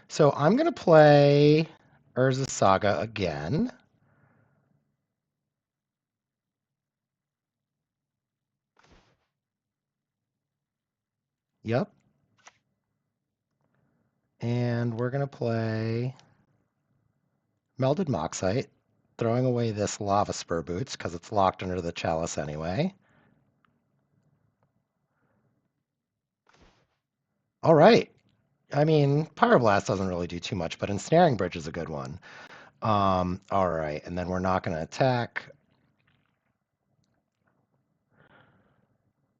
A: So I'm going to play Urza Saga again. Yep. And we're going to play Melded Moxite, throwing away this Lava Spur Boots because it's locked under the Chalice anyway. All right. I mean, Pyroblast doesn't really do too much, but Ensnaring Bridge is a good one. All right, and then we're not going to attack.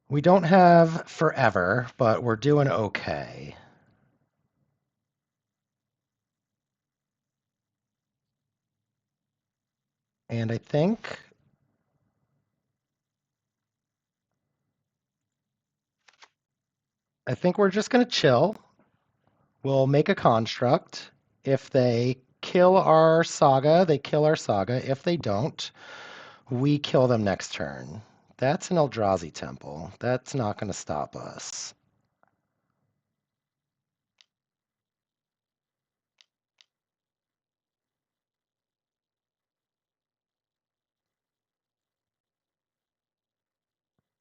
A: We don't have forever, but we're doing okay. And I think we're just going to chill. We'll make a construct. If they kill our saga, they kill our saga. If they don't, we kill them next turn. That's an Eldrazi temple. That's not going to stop us.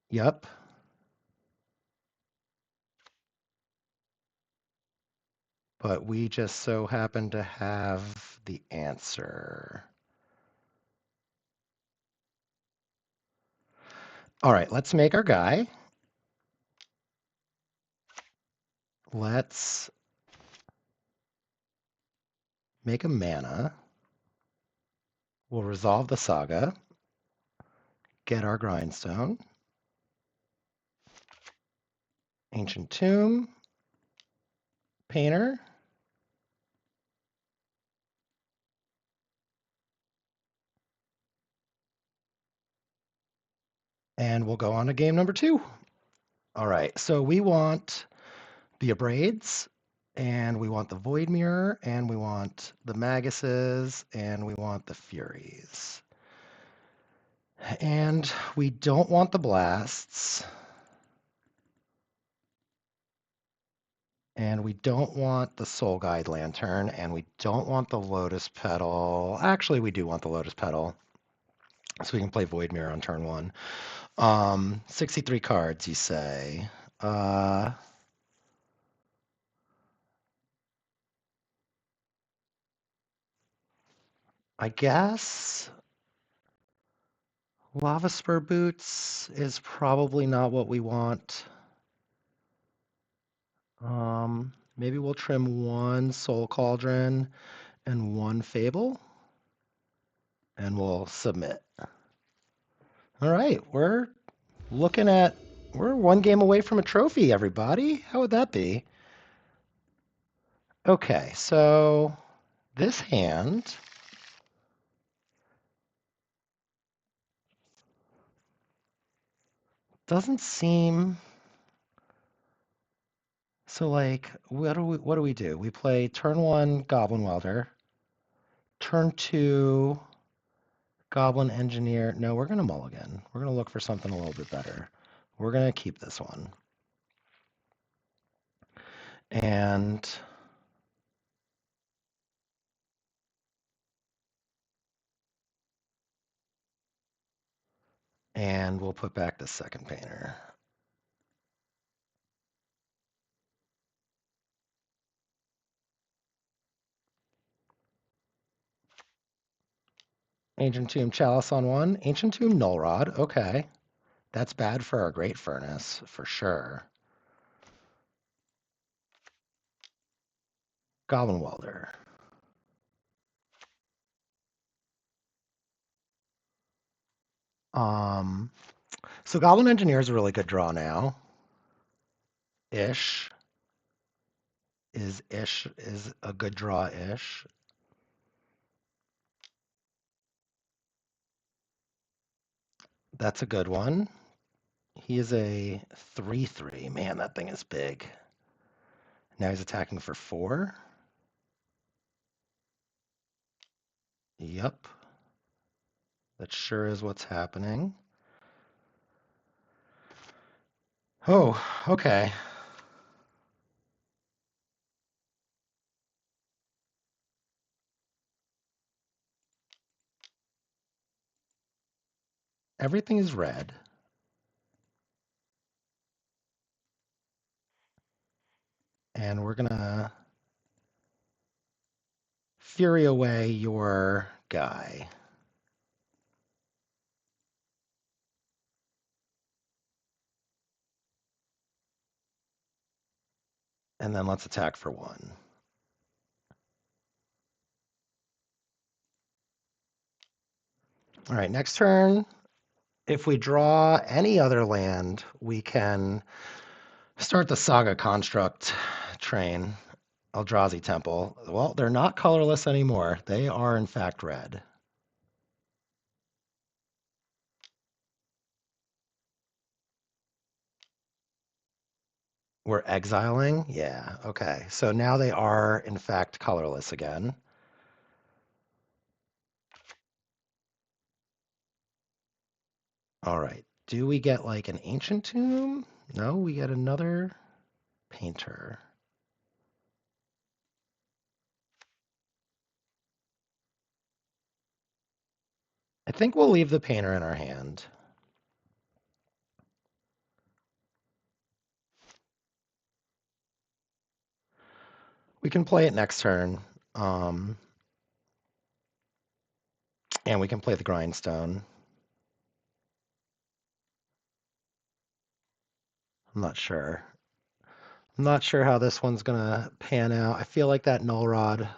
A: Yep. But we just so happen to have the answer. All right, let's make our guy. Let's make a mana. We'll resolve the saga. Get our grindstone. Ancient Tomb. Painter. And we'll go on to game number 2. All right, so we want the Abrades, and we want the Void Mirror, and we want the Maguses, and we want the Furies. And we don't want the Blasts. And we don't want the Soul Guide Lantern, and we don't want the Lotus Petal. Actually, we do want the Lotus Petal, so we can play Void Mirror on turn 1. 63 cards, you say. I guess Lava Spur Boots is probably not what we want. Maybe we'll trim 1 Soul Cauldron and 1 Fable, and we'll submit. All right, we're 1 game away from a trophy, everybody. How would that be? Okay, so this hand doesn't seem so. Like, what do we do? We play turn 1 Goblin Welder, turn 2 Goblin Engineer. No, we're gonna mulligan. We're gonna look for something a little bit better. We're gonna keep this one. And we'll put back the second painter. Ancient Tomb Chalice on one. Ancient Tomb Null Rod. Okay. That's bad for our Great Furnace, for sure. Goblin Welder. So Goblin Engineer is a really good draw now. Ish is a good draw-ish. That's a good one. He is a 3/3. Man, that thing is big. Now he's attacking for 4. Yep. That sure is what's happening. Oh, okay. Everything is red. And we're gonna Fury away your guy. And then let's attack for 1. All right, next turn, if we draw any other land, we can start the Saga Construct train. Eldrazi Temple. Well, they're not colorless anymore. They are, in fact, red. We're exiling? Yeah, okay. So now they are, in fact, colorless again. All right. Do we get like an Ancient Tomb? No, we get another Painter. I think we'll leave the Painter in our hand. We can play it next turn. And we can play the Grindstone. I'm not sure. I'm not sure how this one's going to pan out. I feel like that Null Rod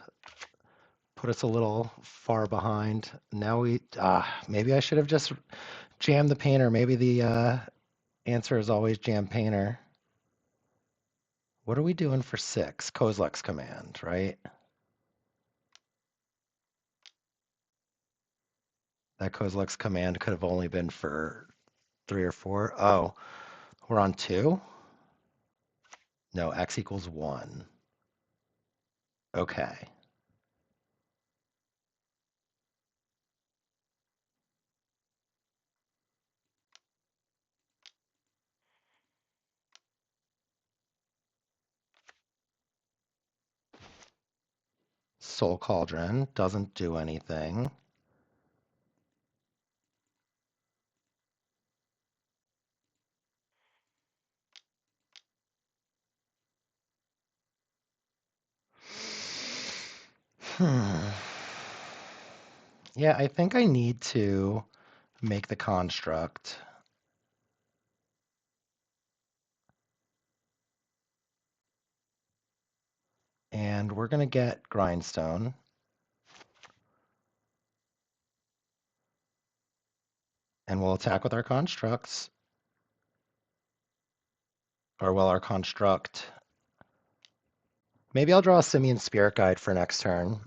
A: put us a little far behind. Now maybe I should have just jammed the Painter. Maybe the answer is always jam Painter. What are we doing for 6? Kozilek's Command, right? That Kozilek's Command could have only been for 3 or 4. Oh, we're on 2? No, x equals 1. Okay. Soul Cauldron doesn't do anything. Yeah, I think I need to make the construct. And we're going to get Grindstone. And we'll attack with our constructs. Or will our construct... Maybe I'll draw a Simian Spirit Guide for next turn.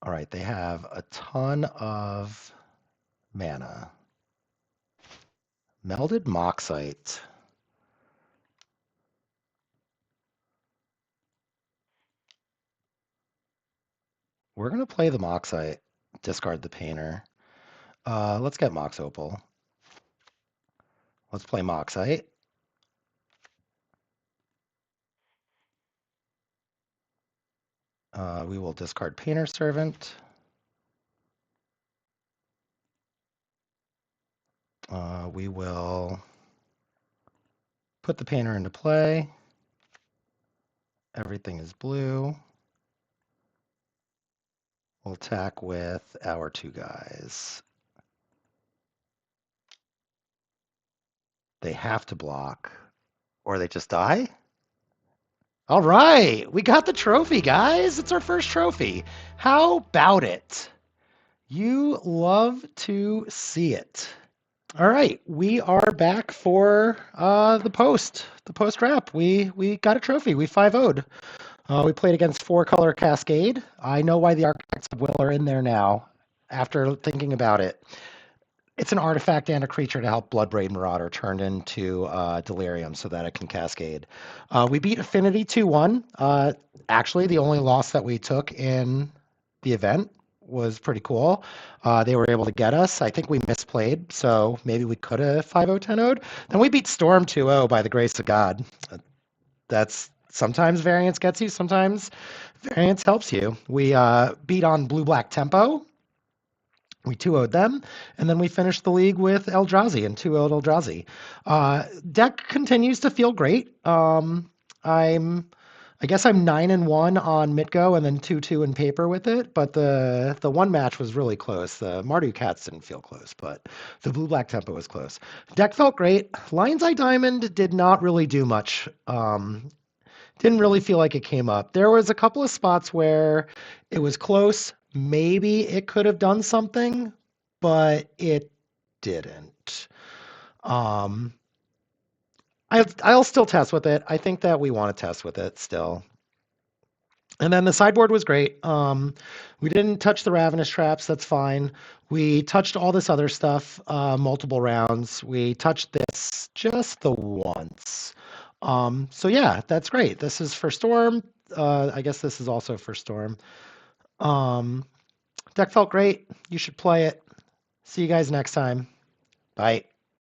A: All right, they have a ton of mana. Melded Moxite. We're going to play the Moxite, discard the Painter. Let's get Mox Opal. Let's play Moxite. We will discard Painter Servant. We will put the painter into play. Everything is blue. We'll attack with our 2 guys. They have to block, or they just die. All right, we got the trophy, guys. It's our first trophy. How about it? You love to see it. All right, we are back for the post wrap. We got a trophy. We 5-0'd. We played against 4-color Cascade. I know why the Architects of Will are in there now. After thinking about it, it's an artifact and a creature to help Bloodbraid Marauder turn into Delirium so that it can Cascade. We beat Affinity 2-1. Actually, the only loss that we took in the event was pretty cool. They were able to get us. I think we misplayed, so maybe we could have 5-0, 10-0'd. Then we beat Storm 2-0 by the grace of God. That's sometimes variance gets you, sometimes variance helps you. We beat on Blue-Black Tempo. We 2-0'd them, and then we finished the league with Eldrazi and 2-0'd Eldrazi. Deck continues to feel great. I guess I'm 9-1 on MTGO and then 2-2 in paper with it, but the one match was really close. The Mardu Cats didn't feel close, but the Blue Black Tempo was close. Deck felt great. Lion's Eye Diamond did not really do much. Didn't really feel like it came up. There was a couple of spots where it was close. Maybe it could have done something, but it didn't. Um, I'll still test with it. I think that we want to test with it still. And then the sideboard was great. We didn't touch the Ravenous Traps. That's fine. We touched all this other stuff multiple rounds. We touched this just the once. So yeah, that's great. This is for Storm. I guess this is also for Storm. Deck felt great. You should play it. See you guys next time. Bye.